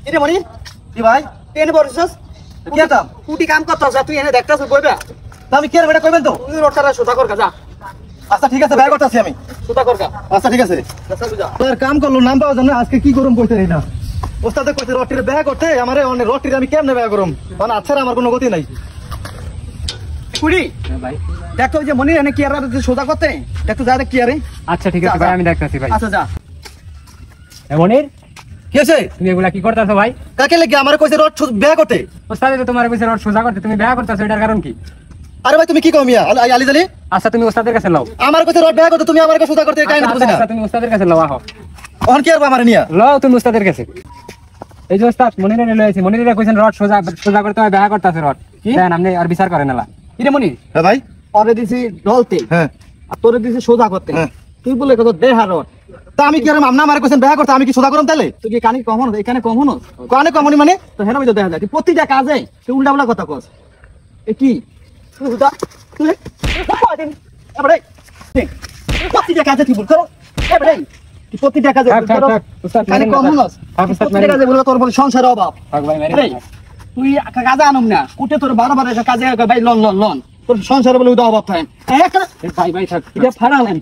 এরে মনি কি ভাই এনে বসছস কি আতা কুটি কাম করছস তুই এনে দেখতাছ কইবা আমি কি আর বেটা কইবেন তো তুই রটারা সোজা কর যা আচ্ছা ঠিক আছে বের করতেছি আমি সোজা কর আচ্ছা ঠিক আছে তোর কাম করলো নাম পাওয়া জানা আজকে কি করুম কইতে রে না ওস্তাদে কইতে রটির ব্যাগ করতে আমারে অনেক রটির আমি কেমনে ব্যাগ করুম মানে আচ্ছা আমার কোনো গতি নাই কুড়ি ভাই দেখো যে মনি এনে কি আর সোজা করতে একটু যা দেখ কি আরে আচ্ছা ঠিক আছে ভাই আমি দেখতাছি ভাই আচ্ছা যা এ মনির কি আছে তুমি এগুলা কি করতেছো ভাই কাকে লাগি আমারে কইছে রড ব্যাগ করতে ওস্তাদ তো তোমার কইছে রড সোজা করতে তুমি ব্যাগ করতেছো এটার কারণ কি আরে ভাই তুমি কি কমিয়া আলি জালি আচ্ছা তুমি ওস্তাদের কাছে লও আমার কইছে রড ব্যাগ করতে তুমি আমারে সোজা করতে কাই না বুঝি না আচ্ছা তুমি ওস্তাদের কাছে লও আহো অন কি আর আমারে নিয়া লও তুমি ওস্তাদের কাছে এই যে ওস্তাদ মনিরে নিয়ে লইছি মনিরে কইছেন রড সোজা সোজা করতে হয় ব্যাগ করতেছে রড দেন আপনি আর বিচার করেন না ইরে মনি হ্যাঁ ভাই ওরে দিছি ডলতে হ্যাঁ আর তোরে দিছি সোজা করতে হ্যাঁ তুই বলে কত দেহা রড তা আমি কি আর আমনা আমারে কইছেন ব্যাগ করতে আমি কি সোজা করম তাইলে তুই কি কানি কম হন এখানে কম হন কানে কম হনি মানে তো হেরা ভিতর দেখা যায় তুই প্রতিটা কাজে তুই উল্টা উল্টা কথা কস এ কি তুই হুদা তুই কয়দিন এবারে ঠিক প্রতিটা কাজে তুই ভুল করো এবারে তুই প্রতিটা কাজে ভুল করো কানে কম হনস প্রতিটা কাজে বলে তোর বলে সংসারের অভাব ভাগ ভাই মেরে তুই কাজে আনম না কুটে তোর বারবার কাজে ভাই লন লন লন তোর সংসারে বলে অভাব থাকে ভাই ভাই থাক এটা ফাড়ালেন